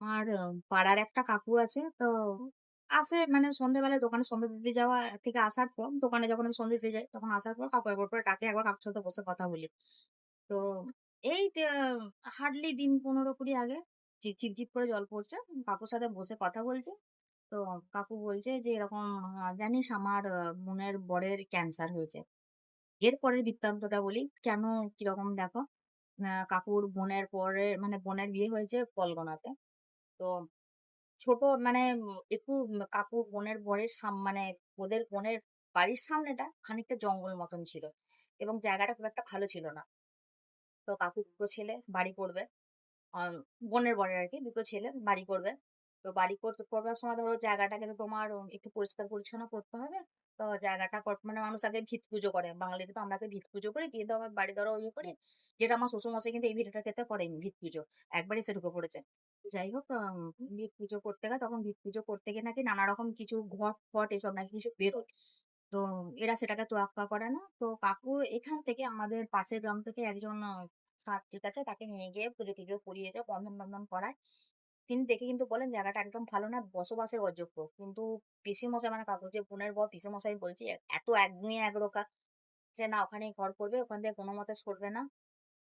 আমার পাড়ার একটা কাকু আছে। তো আসে মানে সন্ধ্যেবেলায় দোকানে সন্ধ্যে দিতে যাওয়া থেকে আসার পর দোকানে যখন আমি সন্ধ্যে দিতে যাই, তখন আসার পর কাকু একবার করে ডাকে, একবার কাকুর সাথে বসে কথা বলি। তো এই হার্ডলি দিন ১৫-২০ আগে ঝিপঝিপ করে জল পড়ছে। কাকুর সাথে বসে কথা বলছি। তো কাকু বলছে যে এরকম "জানিস আমার বোনের বরের ক্যান্সার হয়েছে।" এরপরের বৃত্তান্তটা বলি, কেন কিরকম দেখো। কাকুর বোনের পরে মানে বোনের বিয়ে হয়েছে বলগোনাতে। তো ছোট মানে একটু কাকুর বোনের বরের মানে ওদের বোনের বাড়ির সামনেটা খানিকটা জঙ্গল মতন ছিল এবং জায়গাটা খুব একটা ভালো ছিল না। তো কাকুর ২ টো ছেলে বাড়ি করবে। আ বোনের বরের আরকি ২ টো ছেলে বাড়ি করবে। তো বাড়ি করবার সময় ধরো জায়গাটাকে তো তোমার একটু পরিষ্কার পরিচ্ছন্ন করতে হবে। তো জায়গাটা মানে মানুষ আগে ভিত পুজো করে। বাঙালিরা তো আমরা আগে ভিত পুজো করি, দিয়ে তো আমার বাড়ি ধরো ইয়ে করি। যেটা আমার শ্বশুরমশাই কিন্তু এই ভিটেটার ক্ষেত্রে করেনি ভিত পুজো। একবারই সে ঢুকে পড়েছে। যাই হোক ভিত পুজো করতে গেলে তখন ভিত পুজো করতে গিয়ে নাকি নানা রকম কিছু ঘট-ফট এসব নাকি কিছু বেরোয়। তো এরা সেটাকে তোয়াক্কা করে না। তো কাকু এখান থেকে আমাদের পাশের গ্রাম থেকে একজন ঠিক আছে তাকে নিয়ে গিয়ে পুজো-টুজো করিয়েছে, বন্ধন-টন্ধন করায়। তিনি দেখে কিন্তু বলেন জায়গাটা একদম ভালো না, বসবাসের অযোগ্য। কিন্তু পিসিমশাই মানে কাকুর যে বোনের বর পিসিমশাই বলছে এত একগুঁয়ে একরোখা যে না ওখানেই ঘর করবে, ওখান থেকে কোনমতে সরবে না।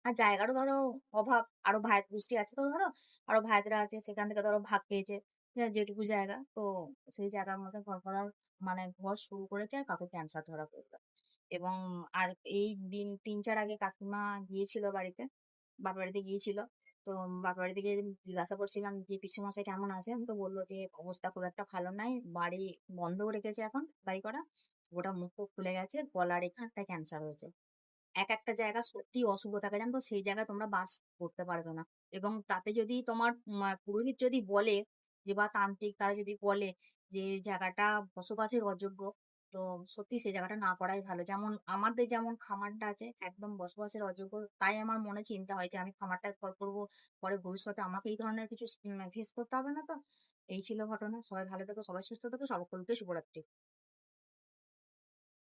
আর জায়গারও ধরো অভাব, আরো ভাই গোষ্ঠী আছে তো ধরো, আরো ভাইয়েরা আছে সেখান থেকে ধরো ভাগ পেয়েছে। যেটুকু জায়গা তো সেই জায়গার মধ্যে ঘর করার মানে ঘর শুরু করেছে আর কাকুর ক্যান্সার ধরা পড়ল। এবং আর এই দিন ৩-৪ আগে কাকিমা গিয়েছিল বাড়িতে, বাপের বাড়িতে গিয়েছিল। তো বাপের বাড়িতে গিয়ে জিজ্ঞাসা করছিলাম যে পিসেমশাই কেমন আছেন? তো বলল যে অবস্থা খুব একটা ভালো নাই। বাড়ি বন্ধও রেখেছে এখন বাড়ি করা। গোটা মুখ-টুখ ফুলে গেছে, গলার এখানটায় ক্যান্সার হয়েছে। একেকটা জায়গা সত্যিই অশুভ থাকে জানো তো? সেই জায়গায় তোমরা বাস করতে পারবে না। এবং তাতে যদি তোমার পুরোহিত যদি বলে যে বা তান্ত্রিক তারা যদি বলে যে জায়গাটা বসবাসের অযোগ্য, তো সত্যি সেই জায়গাটা না করাই ভালো। যেমন আমাদের যেমন খামারটা আছে একদম বসবাসের অযোগ্য। তাই আমার মনে চিন্তা হয় যে আমি খামারটায় ঘর করবো। পরে ভবিষ্যতে আমাকে এই ধরনের কিছু ফেস করতে হবে না তো? এই ছিল ঘটনা। সবাই ভালো থেকো, সবাই সুস্থ থেকো। সকলকে শুভরাত্রি।